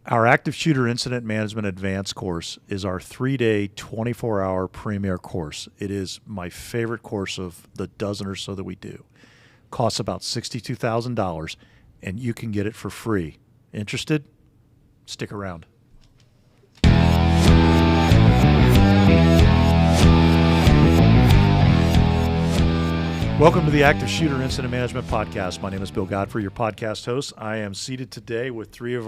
Our Active Shooter Incident Management Advanced course is our 3-day, 24-hour premier course. It is my favorite course of the dozen or so that we do. Costs about $62,000, and you can get it for free. Interested? Stick around. Welcome to the Active Shooter Incident Management Podcast. My name is Bill Godfrey, your podcast host. I am seated today with three of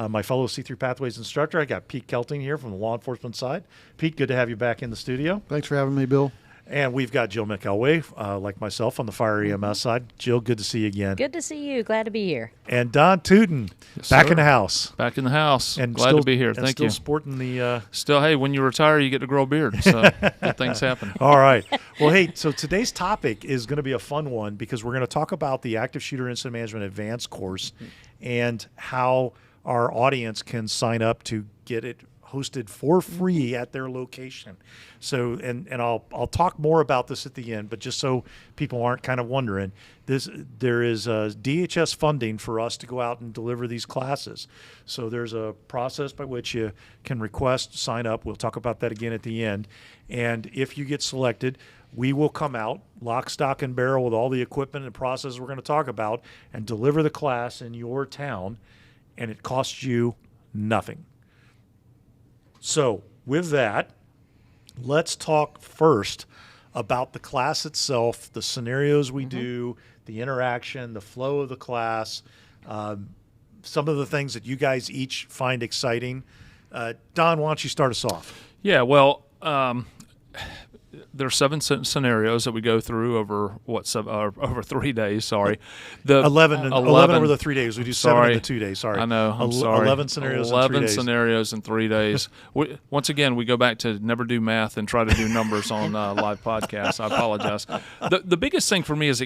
my fellow C3 Pathways instructor. I got Pete Kelting here from the law enforcement side. Pete, good to have you back in the studio. Thanks for having me, Bill. And we've got Jill McElway, like myself, on the fire EMS side. Jill, good to see you again. Good to see you. Glad to be here. And Don Tootin, Yes, back sir. in the house. Back in the house. And Glad still, to be here. and Thank still you. sporting the... Still, hey, when you retire, you get to grow a beard. So good things happen. All right. Well, hey, so today's topic is going to be a fun one because we're going to talk about the Active Shooter Incident Management Advanced course and how our audience can sign up to get it hosted for free at their location. So, and I'll talk more about this at the end, but just so people aren't kind of wondering, there is DHS funding for us to go out and deliver these classes. So there's a process by which you can request, sign up. We'll talk about that again at the end. And if you get selected, we will come out lock, stock, and barrel with all the equipment and processes we're going to talk about and deliver the class in your town, and it costs you nothing. So with that, let's talk first about the class itself, the scenarios we do, the interaction, the flow of the class, some of the things that you guys each find exciting. Don, why don't you start us off? Yeah, well, there are 7 scenarios that we go through over over 3 days. Sorry, 11 over the 3 days. We do 7 in the 2 days. Sorry, I know. I'm sorry. 11 scenarios. 11 in 3 days. scenarios in 3 days. Once again, we go back to never do math and try to do numbers on live podcasts. I apologize. The biggest thing for me is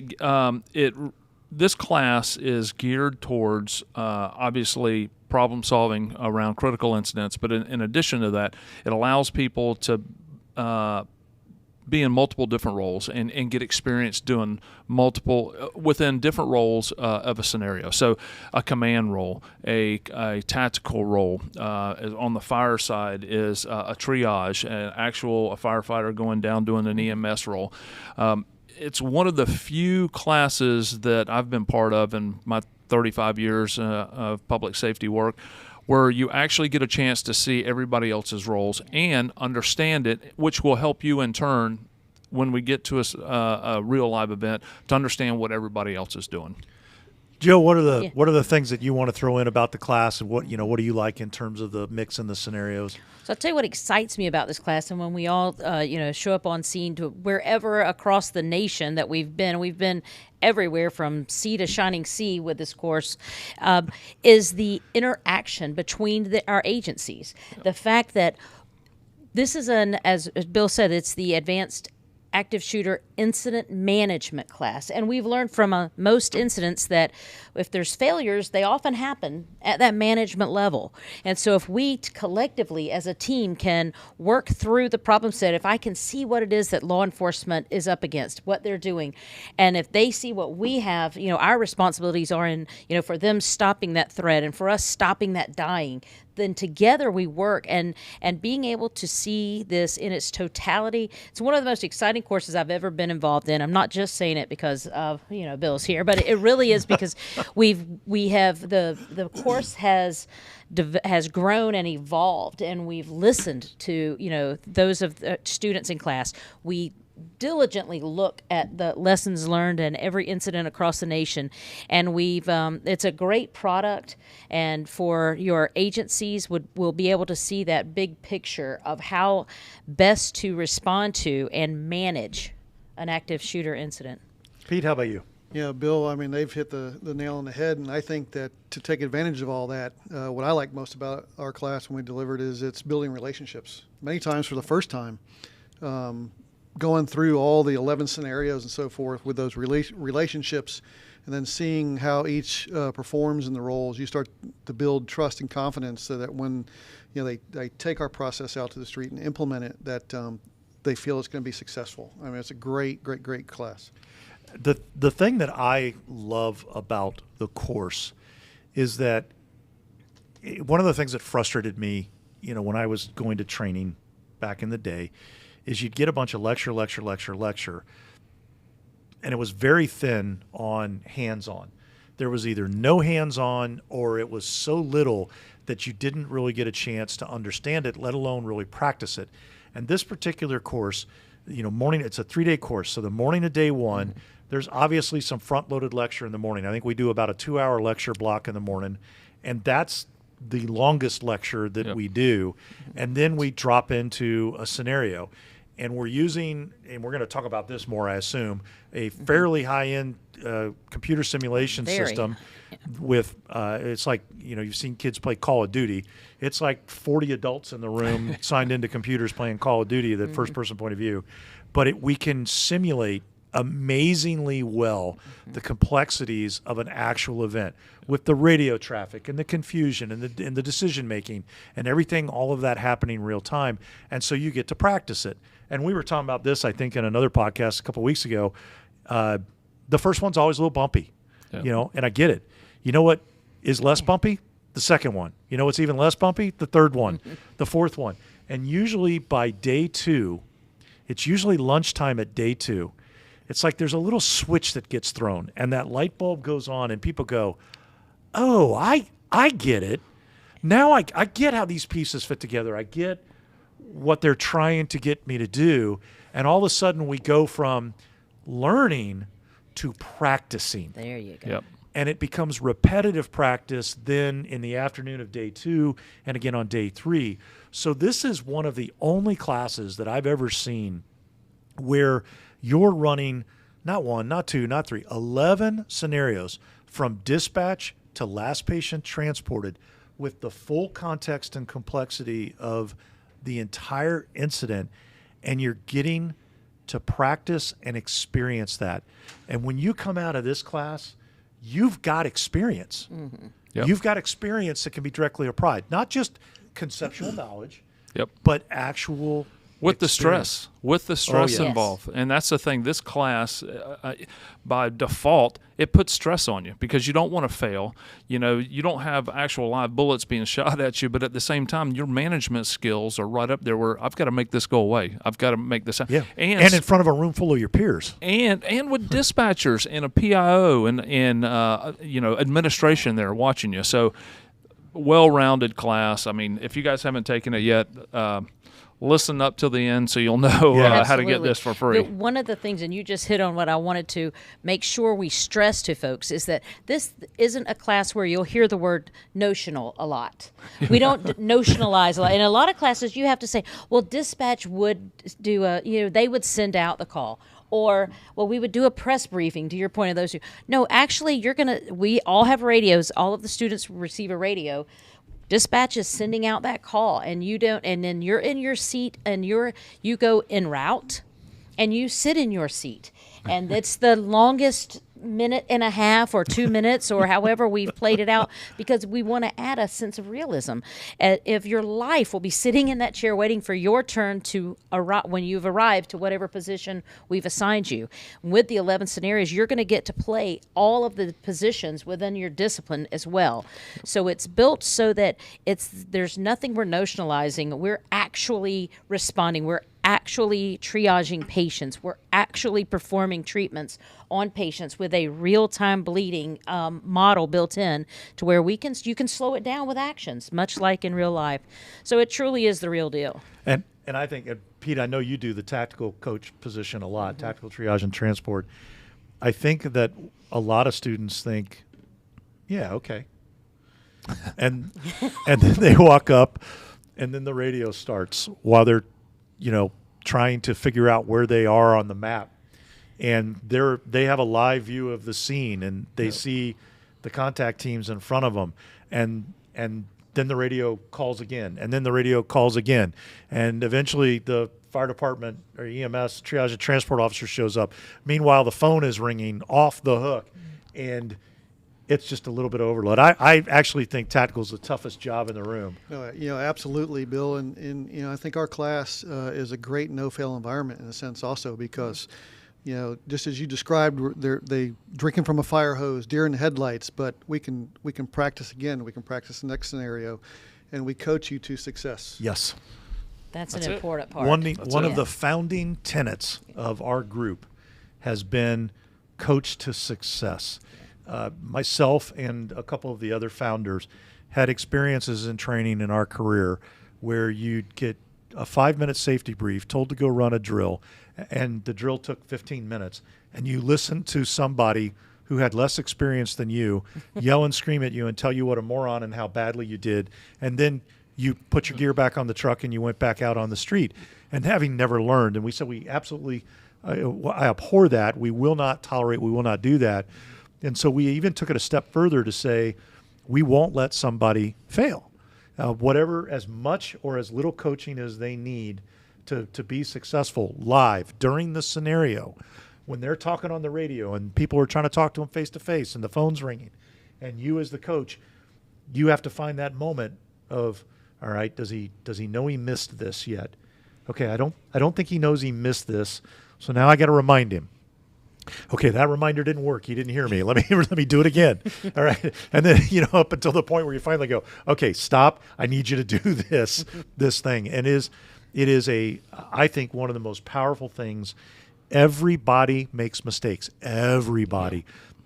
this class is geared towards obviously problem solving around critical incidents, but in addition to that, it allows people to be in multiple different roles and get experience doing multiple within different roles of a scenario. So a command role, a tactical role, on the fire side is a triage, a firefighter going down doing an EMS role. It's one of the few classes that I've been part of in my 35 years of public safety work where you actually get a chance to see everybody else's roles and understand it, which will help you in turn when we get to a real live event to understand what everybody else is doing. Jill, what are the things that you want to throw in about the class, and what do you like in terms of the mix and the scenarios? So I'll tell you what excites me about this class, and when we all show up on scene to wherever across the nation that we've been everywhere from sea to shining sea with this course, is the interaction between our agencies. The fact that this is as Bill said, it's the Advanced Active Shooter Incident Management class. And we've learned from most incidents that if there's failures, they often happen at that management level. And so if we collectively as a team can work through the problem set, if I can see what it is that law enforcement is up against, what they're doing, and if they see what we have, our responsibilities are in, for them stopping that threat and for us stopping that dying, then together we work and being able to see this in its totality. It's one of the most exciting courses I've ever been involved in. I'm not just saying it because of, Bill's here, but it really is because we have the course has grown and evolved, and we've listened to, those of the students in class. We diligently look at the lessons learned and every incident across the nation, and it's a great product, and for your agencies will be able to see that big picture of how best to respond to and manage an active shooter incident. Pete, how about you? Yeah, Bill, I mean, they've hit the nail on the head, and I think that to take advantage of all that, what I like most about our class when we delivered is it's building relationships. Many times for the first time, going through all the 11 scenarios and so forth with those relationships, and then seeing how each performs in the roles, you start to build trust and confidence so that when they take our process out to the street and implement it, that they feel it's going to be successful. I mean, it's a great class. The thing that I love about the course is that one of the things that frustrated me, when I was going to training back in the day, is you'd get a bunch of lecture, and it was very thin on hands-on. There was either no hands-on, or it was so little that you didn't really get a chance to understand it, let alone really practice it. And this particular course, it's a 3-day course. So the morning of day one, there's obviously some front-loaded lecture in the morning. I think we do about a 2-hour lecture block in the morning, and that's the longest lecture that we do. And then we drop into a scenario. And we're using, and we're going to talk about this more, I assume, a fairly high-end computer simulation system with, it's like, you've seen kids play Call of Duty. It's like 40 adults in the room signed into computers playing Call of Duty, the first-person point of view. But we can simulate amazingly well the complexities of an actual event with the radio traffic and the confusion and the decision-making and everything, all of that happening real time. And so you get to practice it. And we were talking about this, I think, in another podcast a couple of weeks ago. The first one's always a little bumpy, and I get it. You know what is less bumpy? The second one. You know what's even less bumpy? The third one, the fourth one. And usually by day 2, it's usually lunchtime at day 2. It's like there's a little switch that gets thrown, and that light bulb goes on, and people go, oh, I get it. Now I get how these pieces fit together. I get what they're trying to get me to do. And all of a sudden we go from learning to practicing. There you go. Yep. And it becomes repetitive practice then in the afternoon of day 2 and again on day 3. So this is one of the only classes that I've ever seen where you're running not 1, not 2, not 3, 11 scenarios from dispatch to last patient transported with the full context and complexity of the entire incident, and you're getting to practice and experience that. And when you come out of this class, you've got experience. Yep. You've got experience that can be directly applied, not just conceptual knowledge, Yep. but actual with experience. the stress yeah. involved. And that's the thing, this class by default, it puts stress on you because you don't want to fail. You don't have actual live bullets being shot at you, but at the same time your management skills are right up there where I've got to make this go away. I've got to make this happen. Yeah. And in front of a room full of your peers. And with dispatchers and a PIO and administration there watching you. So well-rounded class. I mean, if you guys haven't taken it yet, listen up till the end so you'll know how to get this for free. One of the things, and you just hit on what I wanted to make sure we stress to folks, is that this isn't a class where you'll hear the word notional a lot. We don't notionalize a lot. In a lot of classes, you have to say, well, dispatch would do they would send out the call. Or, well, we would do a press briefing, to your point of those two. No, actually, we all have radios. All of the students receive a radio. Dispatch is sending out that call, and you don't, and then you're in your seat, and you go en route, and you sit in your seat, and it's the longest minute and a half or 2 minutes or however we've played it out, because we want to add a sense of realism. If your life will be sitting in that chair waiting for your turn to arrive when you've arrived to whatever position we've assigned you. With the 11 scenarios, you're going to get to play all of the positions within your discipline as well. So it's built so that there's nothing we're notionalizing. We're actually responding. We're actually triaging patients. We're actually performing treatments on patients with a real-time bleeding model built in to where you can slow it down with actions, much like in real life. So it truly is the real deal. And I think, Pete, I know you do the tactical coach position a lot, tactical triage and transport. I think that a lot of students think, yeah, okay. And then they walk up, and then the radio starts while they're trying to figure out where they are on the map, and they have a live view of the scene, and they see the contact teams in front of them, and then the radio calls again, and then the radio calls again, and eventually the fire department or EMS triage and transport officer shows up. Meanwhile, the phone is ringing off the hook, and it's just a little bit of overload. I actually think tactical is the toughest job in the room. No, absolutely, Bill. And I think our class is a great no-fail environment in a sense also, because just as you described, they drinking from a fire hose, deer in the headlights. But we can practice again. We can practice the next scenario, and we coach you to success. Yes. That's That's an it. important part. One of the founding tenets of our group has been coach to success. Myself and a couple of the other founders had experiences in training in our career where you'd get a 5-minute safety brief, told to go run a drill, and the drill took 15 minutes, and you listened to somebody who had less experience than you yell and scream at you and tell you what a moron and how badly you did, and then you put your gear back on the truck and you went back out on the street, and having never learned. And we said we absolutely, I abhor that. We will not tolerate, we will not do that. And so we even took it a step further to say we won't let somebody fail. Whatever, as much or as little coaching as they need to be successful live during the scenario, when they're talking on the radio and people are trying to talk to them face to face and the phone's ringing, and you as the coach, you have to find that moment of, all right, does he know he missed this yet? Okay, I don't think he knows he missed this, so now I got to remind him. Okay, that reminder didn't work. He didn't hear me. Let me do it again. All right, and then up until the point where you finally go, okay, stop. I need you to do this thing. And it is I think one of the most powerful things. Everybody makes mistakes. Everybody.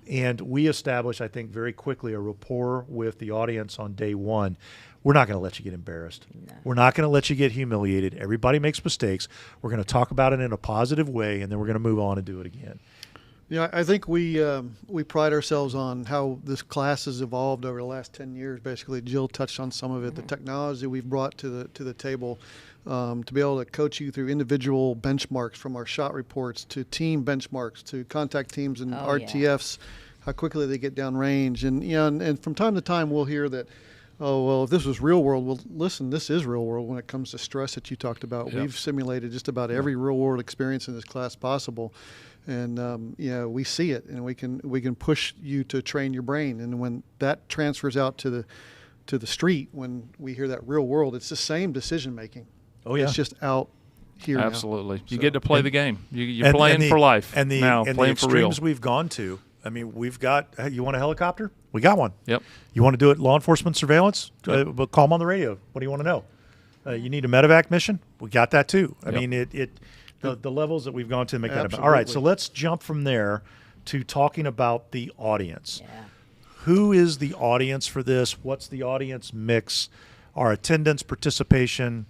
And we establish, I think, very quickly a rapport with the audience on day one. We're not going to let you get embarrassed. No. We're not going to let you get humiliated. Everybody makes mistakes. We're going to talk about it in a positive way, and then we're going to move on and do it again. Yeah, I think we pride ourselves on how this class has evolved over the last 10 years. Basically, Jill touched on some of it. The technology we've brought to the table to be able to coach you through individual benchmarks, from our shot reports to team benchmarks to contact teams and RTFs, how quickly they get down range, and from time to time we'll hear that. Oh, well, if this was real world, well, listen, this is real world when it comes to stress that you talked about. Yep. We've simulated just about every real world experience in this class possible. And, we see it, and we can push you to train your brain. And when that transfers out to the street, when we hear that real world, it's the same decision making. Oh, yeah. It's just out here Absolutely. now. You get to play the game. You're playing for life. And the playing for real. extremes we've gone to, I mean, we've got, hey, you want a helicopter? We got one. Yep. You want to do it law enforcement surveillance? Yep. But call them on the radio. What do you want to know? You need a medevac mission? We got that too. I mean, the levels that we've gone to make that about. All right, so let's jump from there to talking about the audience. Yeah. Who is the audience for this? What's the audience mix? Our attendance, participation.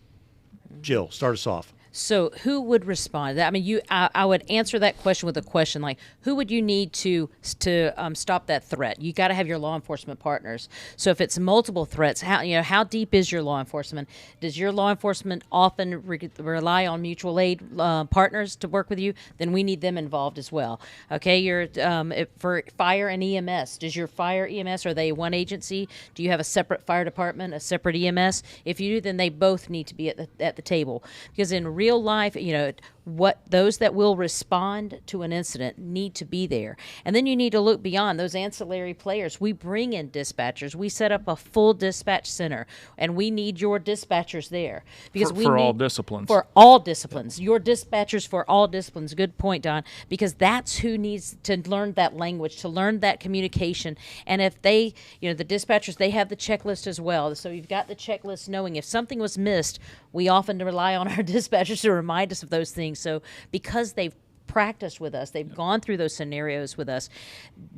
Jill, start us off. So who would respond? I mean, I would answer that question with a question like, who would you need to stop that threat? You got to have your law enforcement partners. So if it's multiple threats, how deep is your law enforcement? Does your law enforcement often rely on mutual aid partners to work with you? Then we need them involved as well. Okay, for fire and EMS, does your fire EMS, are they one agency? Do you have a separate fire department, a separate EMS? If you do, then they both need to be at the table, because in real life, those that will respond to an incident need to be there. And then you need to look beyond those ancillary players. We bring in dispatchers. We set up a full dispatch center, and we need your dispatchers there. Because for all disciplines. For all disciplines. Your dispatchers for all disciplines. Good point, Don. Because that's who needs to learn that language, to learn that communication. And if the dispatchers, they have the checklist as well. So you've got the checklist knowing if something was missed, we often rely on our dispatchers to remind us of those things. So because they've practiced with us, they've gone through those scenarios with us,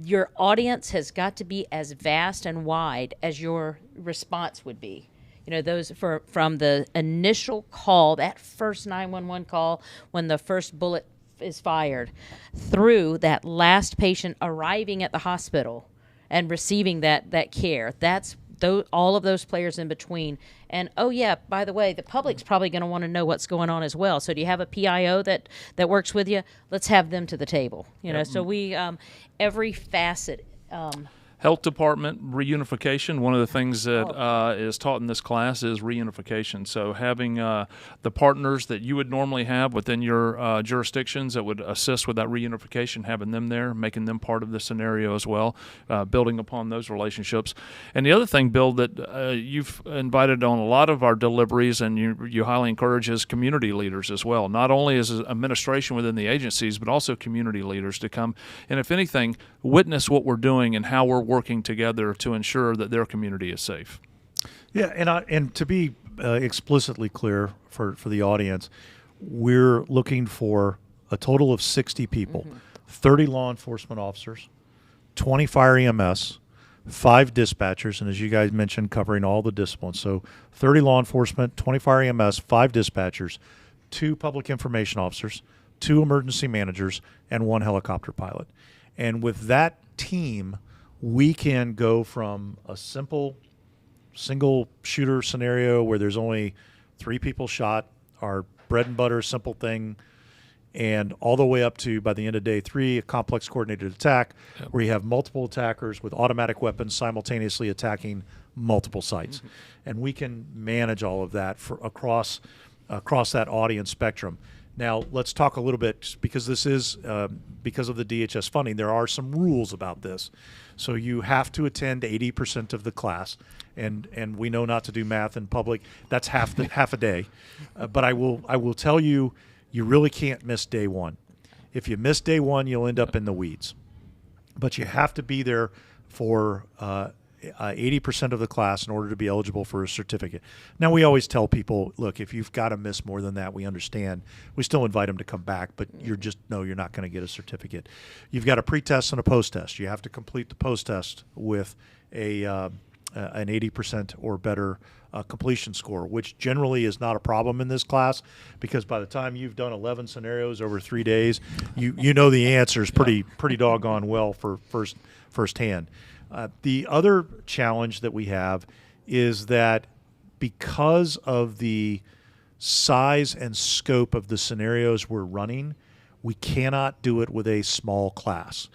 your audience has got to be as vast and wide as your response would be. Those from the initial call, that first 911 call when the first bullet is fired, through that last patient arriving at the hospital and receiving that care. That's all of those players in between. And by the way, the public's probably going to want to know what's going on as well. So do you have a PIO that works with you? Let's have them to the table. So we every facet Health department reunification. One of the things that is taught in this class is reunification. So having the partners that you would normally have within your jurisdictions that would assist with that reunification, having them there, making them part of the scenario as well, building upon those relationships. And the other thing, Bill, that you've invited on a lot of our deliveries and you highly encourage is community leaders as well. Not only as administration within the agencies, but also community leaders to come and, if anything, witness what we're doing and how we're working together to ensure that their community is safe. Yeah, and to be explicitly clear for the audience, we're looking for a total of 60 people, 30 law enforcement officers, 20 fire EMS, 5 dispatchers, and as you guys mentioned, covering all the disciplines. So 30 law enforcement, 20 fire EMS, 5 dispatchers, 2 public information officers, 2 emergency managers, and 1 helicopter pilot. And with that team, we can go from a simple single shooter scenario where there's only 3 people shot, our bread and butter simple thing, and all the way up to, by the end of day 3, a complex coordinated attack where you have multiple attackers with automatic weapons simultaneously attacking multiple sites. And we can manage all of that across that audience spectrum. Now, let's talk a little bit, because this is, because of the DHS funding, there are some rules about this. So you have to attend 80% of the class, and we know not to do math in public. That's half a day. But I will tell you, you really can't miss day 1. If you miss day 1, you'll end up in the weeds. But you have to be there for 80% of the class in order to be eligible for a certificate. Now, we always tell people, look, if you've got to miss more than that, we understand. We still invite them to come back, but you're not going to get a certificate. You've got a pre-test and a post-test. You have to complete the post-test with an 80% or better completion score, which generally is not a problem in this class, because by the time you've done 11 scenarios over 3 days, you know the answers pretty doggone well for firsthand. The other challenge that we have is that because of the size and scope of the scenarios we're running, we cannot do it with a small class.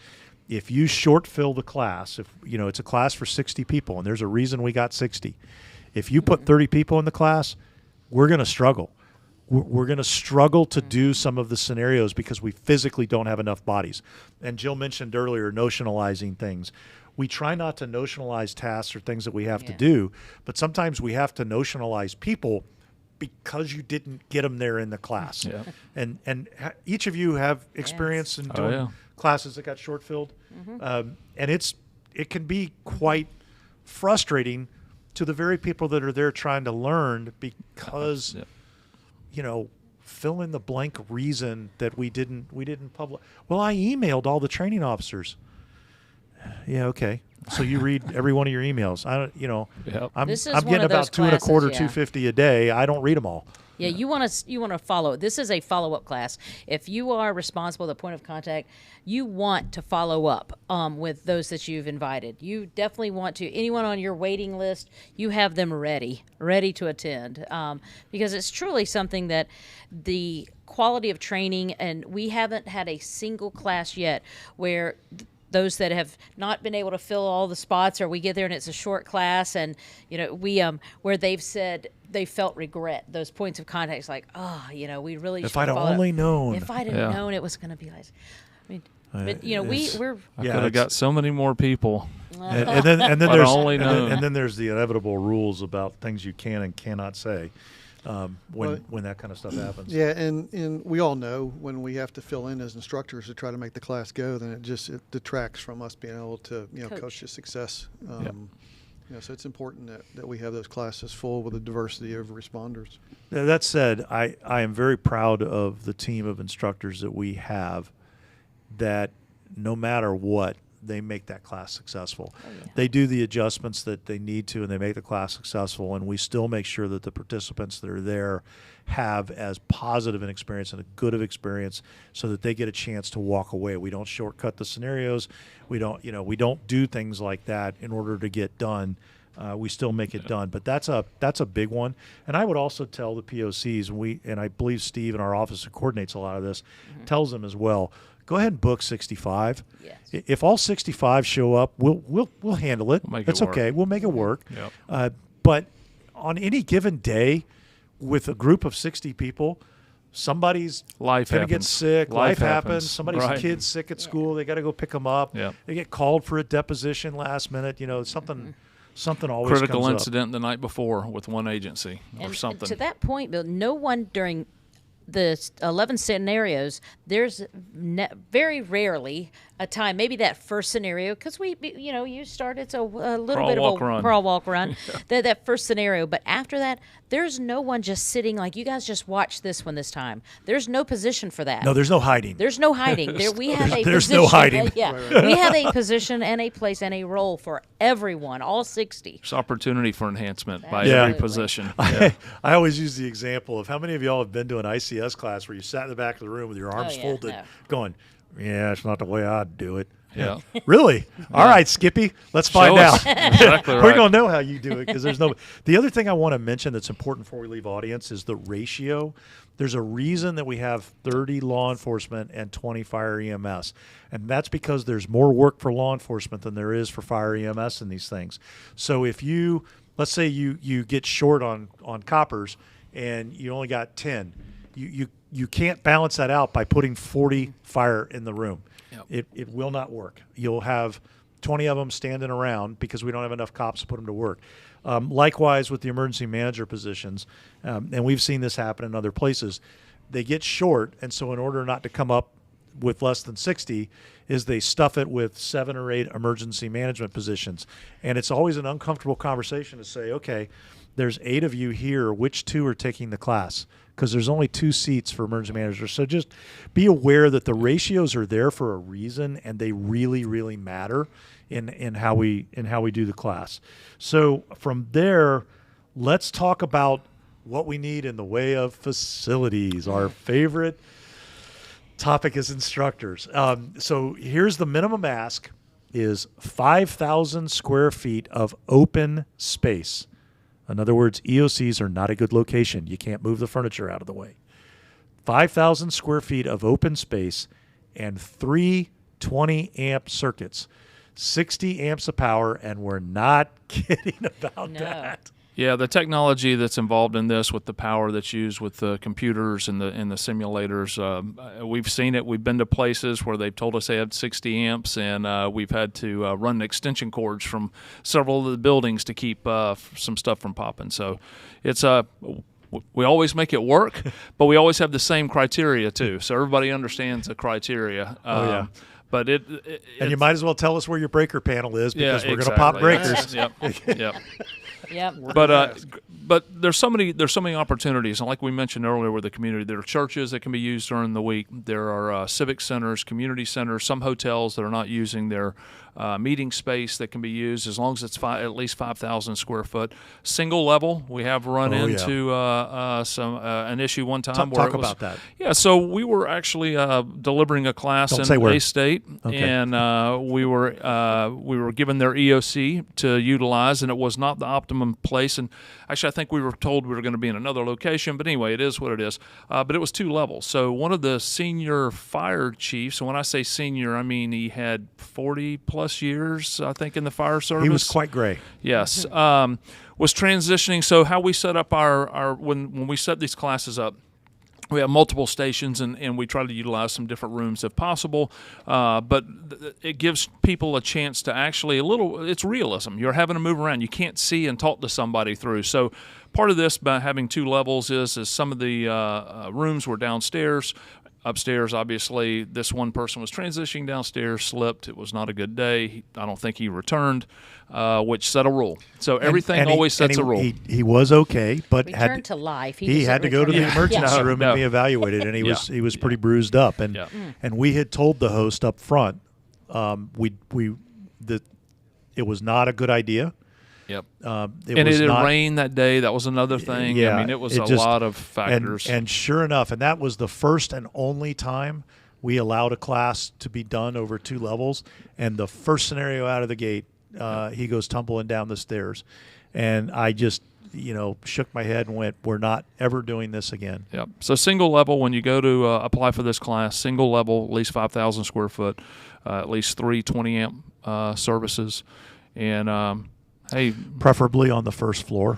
If you short fill the class, if it's a class for 60 people, and there's a reason we got 60. If you put 30 people in the class, we're going to struggle. We're going to struggle to do some of the scenarios because we physically don't have enough bodies. And Jill mentioned earlier notionalizing things. We try not to notionalize tasks or things that we have to do, but sometimes we have to notionalize people because you didn't get them there in the class. Yeah. And each of you have experience in doing classes that got short filled, and it can be quite frustrating to the very people that are there trying to learn because fill in the blank reason that we didn't publish. Well, I emailed all the training officers. Yeah, okay. So you read every one of your emails. I'm getting about 2.25, 250 a day. I don't read them all. Yeah, you want to follow. This is a follow-up class. If you are responsible, the point of contact, you want to follow up with those that you've invited. You definitely want to. Anyone on your waiting list, you have them ready to attend, because it's truly something that the quality of training, and we haven't had a single class yet where those that have not been able to fill all the spots, or we get there and it's a short class, and we where they've said they felt regret. Those points of contact, like, we really. If I'd only known. If I'd have known it was going to be like, I mean, but we're. I could have got so many more people. And then there's the inevitable rules about things you can and cannot say. When that kind of stuff happens. Yeah, and we all know when we have to fill in as instructors to try to make the class go, then it detracts from us being able to coach to success. So it's important that we have those classes full with a diversity of responders. Now, that said, I am very proud of the team of instructors that we have, that no matter what, they make that class successful. They do the adjustments that they need to, and they make the class successful, and we still make sure that the participants that are there have as positive an experience and a good of experience so that they get a chance to walk away. We don't shortcut the scenarios. We don't do things like that in order to get done. We still make it done, but that's a big one. And I would also tell the POCs, and I believe Steve in our office who coordinates a lot of this, tells them as well, go ahead and book 65. Yes. If all 65 show up, we'll handle it. We'll make it It's work. okay. We'll make it work. Yep. But on any given day, with a group of 60 people, somebody's Life going to get happens. sick. Life happens. happens. Somebody's Right. kid's sick at school. They got to go pick them up. Yep. They get called for a deposition last minute. Something always Critical comes incident the night before with one agency or And something. to that point, Bill, no one during the 11 scenarios, there's very rarely a time, maybe that first scenario, because you started so a little Crawl, bit of walk, a run. crawl, walk, run, that first scenario. But after that, there's no one just sitting like, you guys just watch this one this time. There's no position for that. up. No, there's no hiding. There's no hiding. We have a There's position. no hiding. We have a position and a place and a role for everyone, all 60. There's opportunity for enhancement by Yeah. every position. Yeah. I always use the example of how many of y'all have been to an ICS class where you sat in the back of the room with your arms yeah, folded, no. going, "Yeah, it's not the way I'd do it." Yeah. Really? All right, Skippy, let's find Show out. us. Exactly We're right. going to know how you do it because there's no. The other thing I want to mention that's important before we leave audience is the ratio. There's a reason that we have 30 law enforcement and 20 fire EMS, and that's because there's more work for law enforcement than there is for fire EMS in these things. So if you, let's say you get short on coppers and you only got 10, you can't balance that out by putting 40 fire in the room. Yep. It will not work. You'll have 20 of them standing around because we don't have enough cops to put them to work. Likewise with the emergency manager positions, and we've seen this happen in other places, they get short, and so in order not to come up with less than 60 is they stuff it with 7 or 8 emergency management positions. And it's always an uncomfortable conversation to say, okay, there's 8 of you here, which 2 are taking the class? Because there's only 2 seats for emergency managers. So just be aware that the ratios are there for a reason, and they really, really matter in how we do the class. So from there, let's talk about what we need in the way of facilities. Our favorite topic is instructors. So here's the minimum ask is 5,000 square feet of open space. In other words, EOCs are not a good location. You can't move the furniture out of the way. 5,000 square feet of open space and 3 20-amp circuits, 60 amps of power, and we're not kidding about that. Yeah, the technology that's involved in this with the power that's used with the computers and the simulators, we've seen it. We've been to places where they've told us they had 60 amps, and we've had to run extension cords from several of the buildings to keep some stuff from popping. So it's we always make it work, but we always have the same criteria too. So everybody understands the criteria. Yeah. But And you might as well tell us where your breaker panel is because we're exactly. going to pop breakers. Yep. Yep. But there's so many opportunities, and like we mentioned earlier with the community, there are churches that can be used during the week. There are civic centers, community centers, some hotels that are not using their meeting space that can be used as long as it's at least 5,000 square foot. Single level, we have run into an issue one time. Talk about that. Yeah, so we were actually delivering a class Don't say in where. A-State, Okay. and we were given their EOC to utilize, and it was not the optimum place. And actually, I think we were told we were going to be in another location, but anyway, it is what it is. But it was 2 levels. So one of the senior fire chiefs, and when I say senior, I mean he had 40-plus years, I think, in the fire service. He was quite gray. Yes. Was transitioning. So how we set up our when we set these classes up, we have multiple stations, and we try to utilize some different rooms if possible. But it gives people a chance to actually it's realism. You're having to move around. You can't see and talk to somebody through. So part of this by having 2 levels is some of the rooms were downstairs. Upstairs, obviously, this one person was transitioning downstairs, slipped. It was not a good day. I don't think he returned, which set a rule. So everything always sets a rule. He was okay, but Returned to life. He had to go to the emergency room and be No. evaluated, and he was pretty bruised up. And and we had told the host up front, that it was not a good idea. Yep. It and was it had not, rained that day. That was another thing. Yeah, I mean, it was a just- lot of factors. And sure enough, and that was the first and only time we allowed a class to be done over 2 levels. And the first scenario out of the gate, he goes tumbling down the stairs. And I just shook my head and went, we're not ever doing this again. Yep. So single level, when you go to apply for this class, single level, at least 5,000 square foot, at least 3 20-amp services. And, hey. Preferably on the first floor.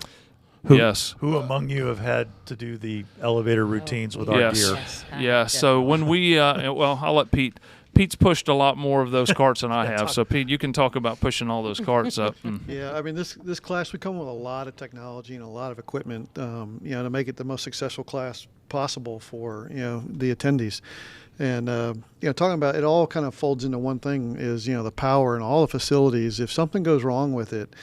Yes. Who among you have had to do the elevator routines with our Yes. gear? Yes. Yeah. So when we, well, I'll let Pete. Pete's pushed a lot more of those carts than I have. So Pete, you can talk about pushing all those carts up. Yeah, I mean this class, we come with a lot of technology and a lot of equipment, to make it the most successful class possible for the attendees. And talking about it, all kind of folds into one thing is the power and all the facilities. If something goes wrong with it,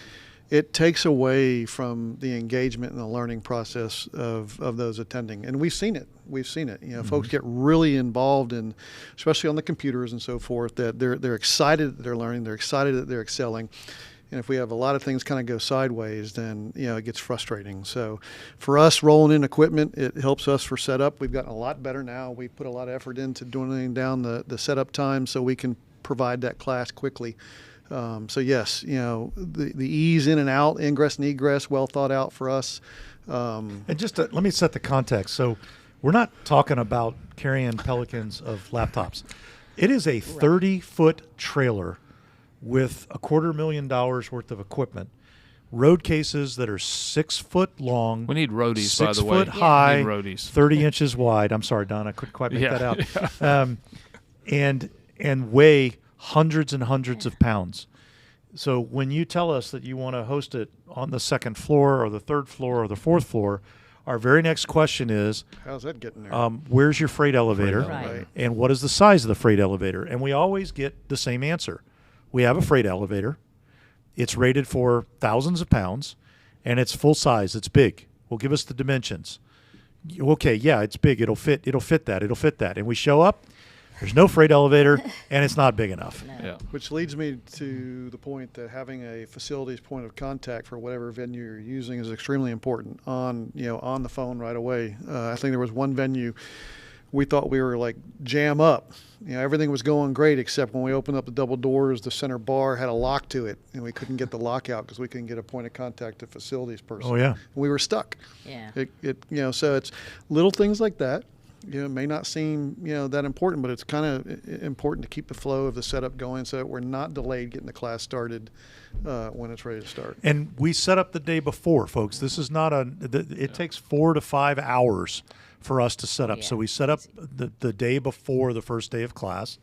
it takes away from the engagement and the learning process of those attending. And we've seen it. Folks get really involved in, especially on the computers and so forth, that they're excited that they're learning, they're excited that they're excelling. And if we have a lot of things kind of go sideways, then it gets frustrating. So for us, rolling in equipment, it helps us for setup. We've gotten a lot better now. We put a lot of effort into dwindling down the setup time so we can provide that class quickly. So yes, the ease in and out, ingress and egress, well thought out for us. And just let me set the context. So we're not talking about carrying pelicans of laptops. It is a 30-foot trailer with $250,000 worth of equipment. Road cases that are 6 foot long. We need roadies, by the way. 6 foot high, We need roadies. 30 inches wide. I'm sorry, Don, I couldn't quite make that out. Yeah. And weigh hundreds and hundreds of pounds. So when you tell us that you want to host it on the second floor or the third floor or the fourth floor, our very next question is, how's that getting there? Where's your freight elevator? Right. And what is the size of the freight elevator? And we always get the same answer. We have a freight elevator. It's rated for thousands of pounds, and it's full size. It's big. Well, give us the dimensions. Okay, yeah, it's big. It'll fit that. It'll fit that. And we show up. There's no freight elevator, and it's not big enough. No. Yeah. Which leads me to the point that having a facilities point of contact for whatever venue you're using is extremely important on the phone right away. I think there was one venue we thought we were like jam up. Everything was going great except when we opened up the double doors, the center bar had a lock to it, and we couldn't get the lock out because we couldn't get a point of contact to facilities person. Oh, yeah. We were stuck. Yeah. So it's little things like that. It may not seem that important, but it's kind of important to keep the flow of the setup going so that we're not delayed getting the class started when it's ready to start. And we set up the day before, folks. This is not it takes 4 to 5 hours for us to set up. Yeah. So we set up the day before the first day of class.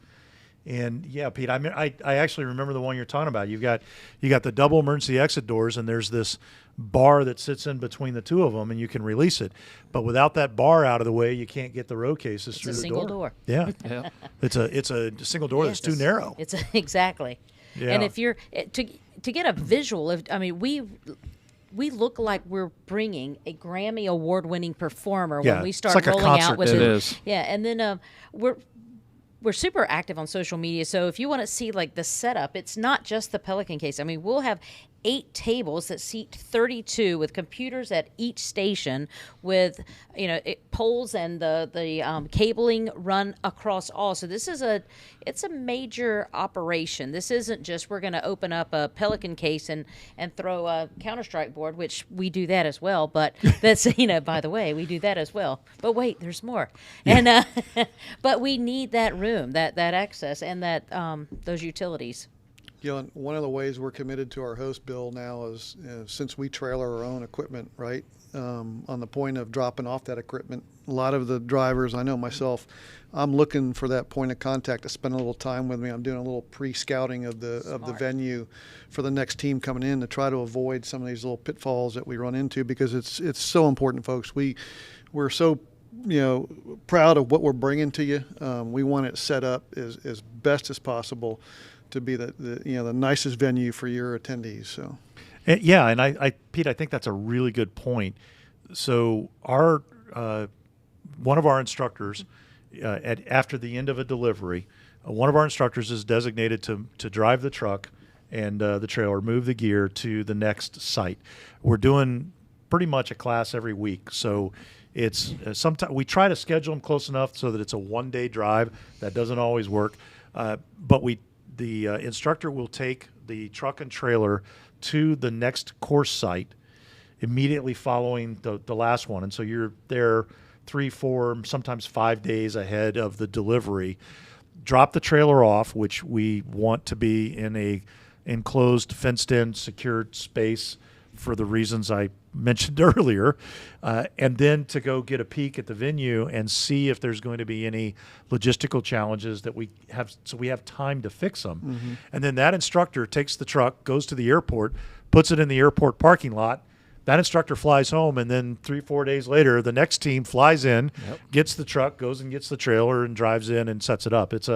And yeah, Pete, I actually remember the one you're talking about. You got the double emergency exit doors, and there's this bar that sits in between the two of them, and you can release it. But without that bar out of the way, you can't get the row cases through It's a the single door. Yeah, Yeah. it's a single door that's too narrow. It's exactly. Yeah. And if you're to get a visual, we look like we're bringing a Grammy award-winning performer Yeah, when we it's start like a rolling concert. out with It it. is. Yeah, and then we're super active on social media. So if you want to see like the setup, it's not just the Pelican case. We'll have 8 tables that seat 32 with computers at each station with poles and the cabling run across all. So this is it's a major operation. This isn't just we're going to open up a Pelican case and throw a Counter-Strike board, which we do that as well. But that's by the way, we do that as well. But wait, there's more. And but we need that room, that access, and that those utilities. And one of the ways we're committed to our host bill now is since we trailer our own equipment, right? On the point of dropping off that equipment, a lot of the drivers, I know myself, I'm looking for that point of contact to spend a little time with me. I'm doing a little pre-scouting of the venue for the next team coming in to try to avoid some of these little pitfalls that we run into because it's so important, folks. We're so proud of what we're bringing to you. We want it set up as best as possible to be the nicest venue for your attendees. So, yeah, and I Pete, I think that's a really good point. So our one of our instructors after the end of a delivery, one of our instructors is designated to drive the truck and the trailer, move the gear to the next site. We're doing pretty much a class every week, so it's sometimes we try to schedule them close enough so that it's a one-day drive. That doesn't always work, but the instructor will take the truck and trailer to the next course site, immediately following the last one. And so you're there 3, 4, sometimes 5 days ahead of the delivery. Drop the trailer off, which we want to be in a enclosed, fenced-in, secured space for the reasons I mentioned earlier, and then to go get a peek at the venue and see if there's going to be any logistical challenges that we have, so we have time to fix them. Mm-hmm. And then that instructor takes the truck, goes to the airport, puts it in the airport parking lot. That instructor flies home, and then 3, 4 days later, the next team flies in, gets the truck, goes and gets the trailer, and drives in and sets it up. It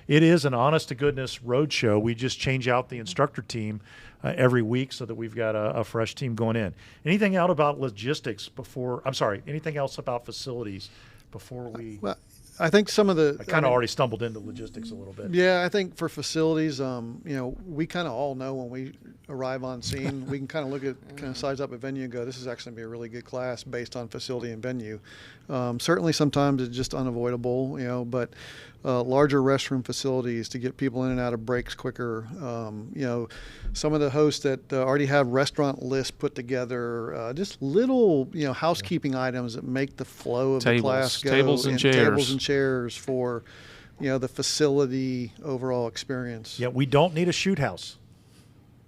is an honest-to-goodness road show. We just change out the instructor team every week so that we've got a fresh team going in. Anything out about logistics before? I'm sorry. Anything else about facilities before we? Well, I think some of the. I kind of already stumbled into logistics a little bit. Yeah, I think for facilities, we kind of all know when we arrive on scene, we can kind of look at, kind of size up a venue and go, this is actually going to be a really good class based on facility and venue. Certainly sometimes it's just unavoidable, but larger restroom facilities to get people in and out of breaks quicker. Some of the hosts that already have restaurant lists put together, just little, housekeeping items that make the flow of the class go. Tables and chairs. Tables and chairs for, the facility overall experience. Yeah, we don't need a shoot house.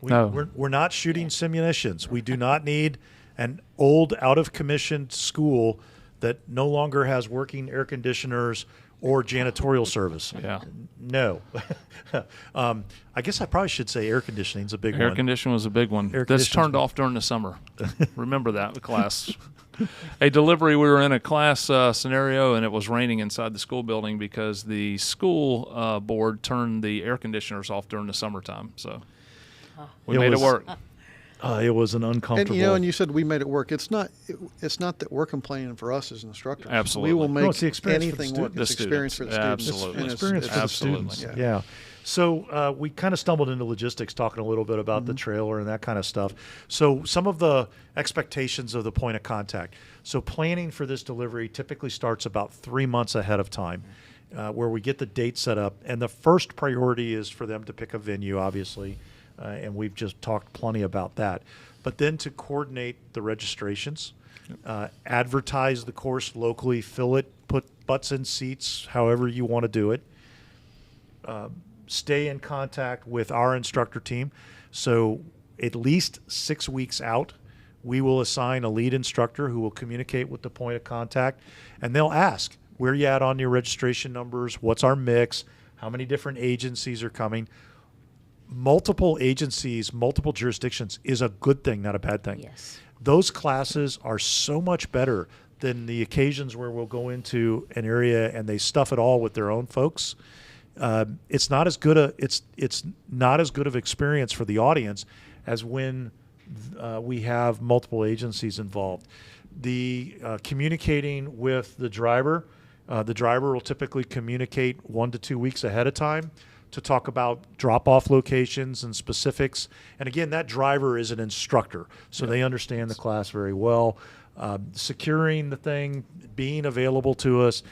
No. We're not shooting simunitions. We do not need an old, out-of-commissioned school that no longer has working air conditioners or janitorial service. Yeah. No. I guess I probably should say air conditioning is a big one. Air conditioning was a big one. That's turned off during the summer. Remember that, the class. A delivery, we were in a class scenario, and it was raining inside the school building because the school board turned the air conditioners off during the summertime. So we made it work. It was an uncomfortable. And you said we made it work. It's not that we're complaining for us as instructors. Absolutely. We will make it's the experience anything for the work. students. It's experience for the students. Absolutely. And Experience for the absolutely. students. Yeah. So we kind of stumbled into logistics, talking a little bit about the trailer and that kind of stuff. So some of the expectations of the point of contact. So planning for this delivery typically starts about 3 months ahead of time, where we get the date set up. And the first priority is for them to pick a venue, obviously, and we've just talked plenty about that. But then to coordinate the registrations, advertise the course locally, fill it, put butts in seats, however you want to do it. Stay in contact with our instructor team. So at least 6 weeks out, we will assign a lead instructor who will communicate with the point of contact, and they'll ask, where are you at on your registration numbers? What's our mix? How many different agencies are coming? Multiple agencies, multiple jurisdictions is a good thing, not a bad thing. Yes. Those classes are so much better than the occasions where we'll go into an area and they stuff it all with their own folks. It's not as good of experience for the audience as when we have multiple agencies involved. The communicating with the driver will typically communicate 1 to 2 weeks ahead of time to talk about drop-off locations and specifics. And again, that driver is an instructor, so they understand the class very well. Securing the thing, being available to us,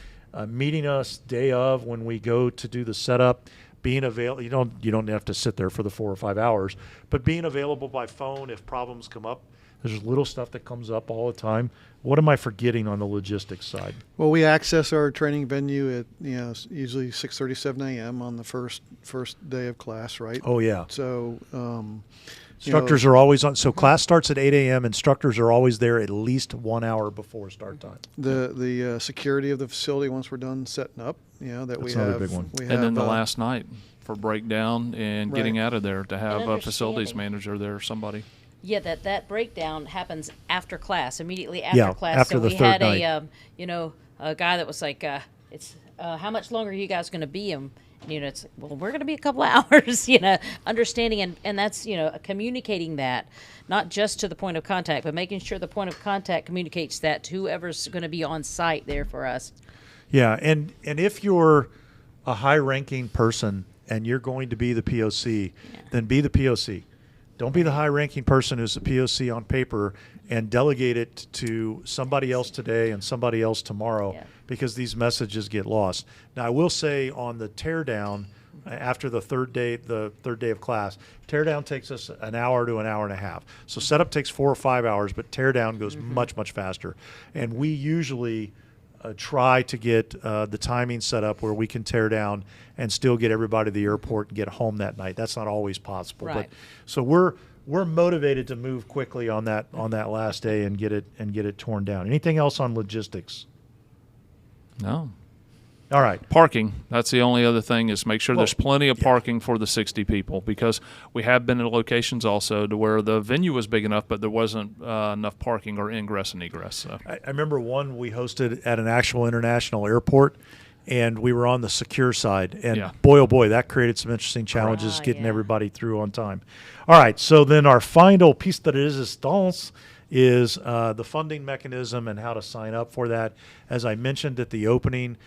meeting us day of when we go to do the setup, being available. You don't have to sit there for the 4 or 5 hours, but being available by phone if problems come up. There's little stuff that comes up all the time. What am I forgetting on the logistics side? Well, we access our training venue at usually 6:30, 7 a.m. on the first day of class, right? Oh yeah. So instructors are always on. So class starts at 8 a.m. Instructors are always there at least 1 hour before start time. The security of the facility once we're done setting up, that That's we another have. big one. We And have, then the last night for breakdown and getting Right. out of there to have a facilities understanding. manager there, somebody. Yeah, that breakdown happens after class, immediately after Yeah, class. after so the we third had night. a guy that was like, "It's how much longer are you guys going to be?" And it's well, we're going to be a couple of hours. Understanding and that's communicating that not just to the point of contact, but making sure the point of contact communicates that to whoever's going to be on site there for us. Yeah, and if you're a high-ranking person and you're going to be the POC, then be the POC. Don't be the high-ranking person who's the POC on paper and delegate it to somebody else today and somebody else tomorrow, Yeah. because these messages get lost. Now, I will say on the teardown, after the third day of class. Teardown takes us an hour to an hour and a half. So setup takes 4 or 5 hours, but teardown goes much, much faster. And we usually try to get the timing set up where we can tear down and still get everybody to the airport and get home that night. That's not always possible. Right. But so we're motivated to move quickly on that last day and get it torn down. Anything else on logistics? No. All right. Parking. That's the only other thing, is make sure there's plenty of parking for the 60 people, because we have been in locations also to where the venue was big enough, but there wasn't enough parking or ingress and egress. So. I remember one we hosted at an actual international airport, and we were on the secure side. And boy, oh boy, that created some interesting challenges getting everybody through on time. All right. So then our final piece de resistance is the funding mechanism and how to sign up for that. As I mentioned at the opening,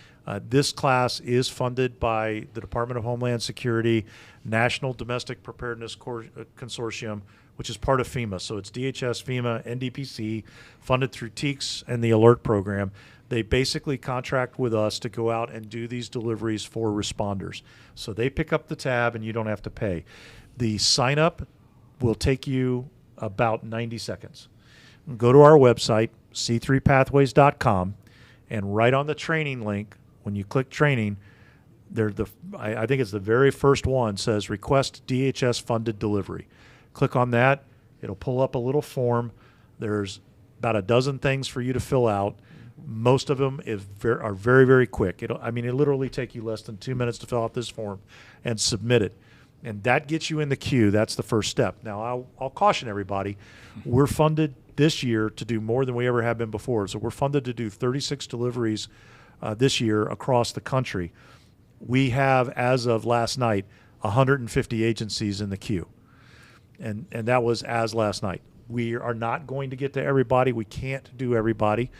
this class is funded by the Department of Homeland Security, National Domestic Preparedness Consortium, which is part of FEMA. So it's DHS, FEMA, NDPC, funded through TEACS and the ALERT program. They basically contract with us to go out and do these deliveries for responders. So they pick up the tab and you don't have to pay. The sign up will take you about 90 seconds. Go to our website, c3pathways.com, and right on the training link, when you click training, I think it's the very first one, says request DHS funded delivery. Click on that. It'll pull up a little form. There's about a dozen things for you to fill out. Most of them are very, very quick. It literally take you less than 2 minutes to fill out this form and submit it. And that gets you in the queue. That's the first step. Now, I'll caution everybody, we're funded this year to do more than we ever have been before. So we're funded to do 36 deliveries this year across the country. We have, as of last night, 150 agencies in the queue. And that was as last night. We are not going to get to everybody. We can't do everybody.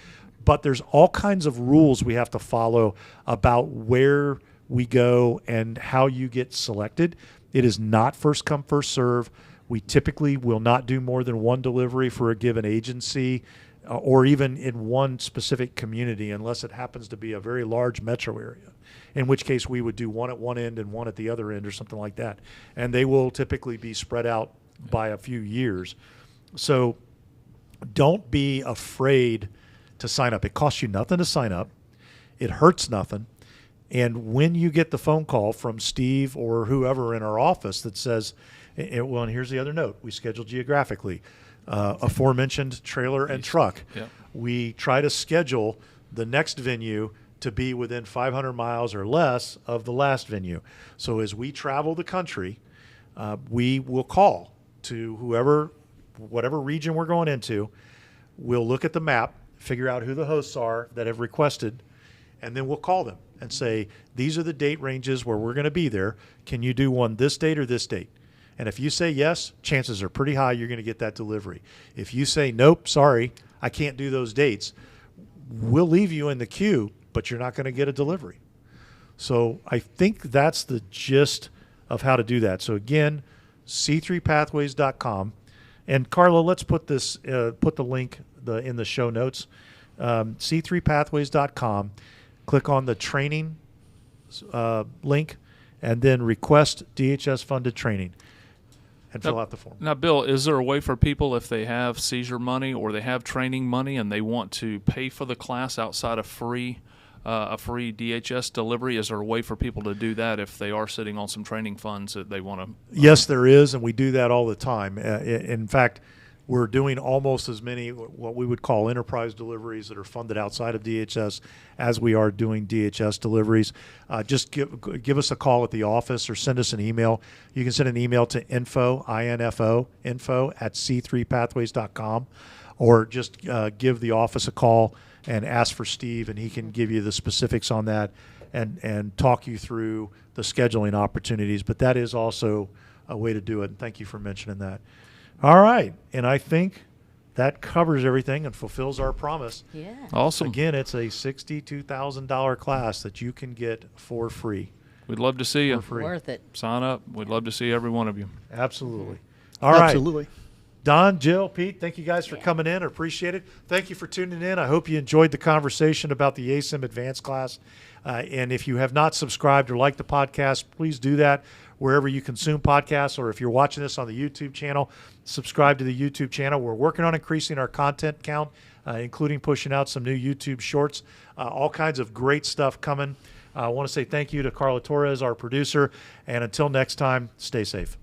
But there's all kinds of rules we have to follow about where we go and how you get selected. It is not first come, first serve. We typically will not do more than one delivery for a given agency or even in one specific community unless it happens to be a very large metro area, in which case we would do one at one end and one at the other end or something like that. And they will typically be spread out by a few years. So don't be afraid to sign up. It costs you nothing to sign up. It hurts nothing. And when you get the phone call from Steve or whoever in our office that says, well, and here's the other note, we schedule geographically, aforementioned trailer and truck. Yep. We try to schedule the next venue to be within 500 miles or less of the last venue. So as we travel the country, we will call to whatever region we're going into. We'll look at the map, figure out who the hosts are that have requested, and then we'll call them and say, these are the date ranges where we're going to be there. Can you do one this date or this date? And if you say yes, chances are pretty high you're going to get that delivery. If you say, nope, sorry, I can't do those dates, we'll leave you in the queue, but you're not going to get a delivery. So I think that's the gist of how to do that. So again, c3pathways.com. And Carla, let's put this, put the link in the show notes. c3pathways.com. Click on the training link, and then request DHS funded training, and fill out the form. Now, Bill, is there a way for people, if they have seizure money or they have training money and they want to pay for the class outside of a free DHS delivery, is there a way for people to do that if they are sitting on some training funds that they want to? Yes, there is, and we do that all the time. In fact, we're doing almost as many what we would call enterprise deliveries that are funded outside of DHS as we are doing DHS deliveries. Just give us a call at the office or send us an email. You can send an email to info at c3pathways.com, or just give the office a call and ask for Steve, and he can give you the specifics on that and talk you through the scheduling opportunities. But that is also a way to do it, and thank you for mentioning that. All right, and I think that covers everything and fulfills our promise. Yeah. Awesome. Again, it's a $62,000 class that you can get for free. We'd love to see you. For free. Worth it. Sign up. We'd love to see every one of you. Absolutely. All right. Absolutely. Don, Jill, Pete, thank you guys for coming in. I appreciate it. Thank you for tuning in. I hope you enjoyed the conversation about the ASIM Advanced class. And if you have not subscribed or liked the podcast, please do that wherever you consume podcasts, or if you're watching this on the YouTube channel, subscribe to the YouTube channel. We're working on increasing our content count, including pushing out some new YouTube shorts, all kinds of great stuff coming. I want to say thank you to Carla Torres, our producer, and until next time, stay safe.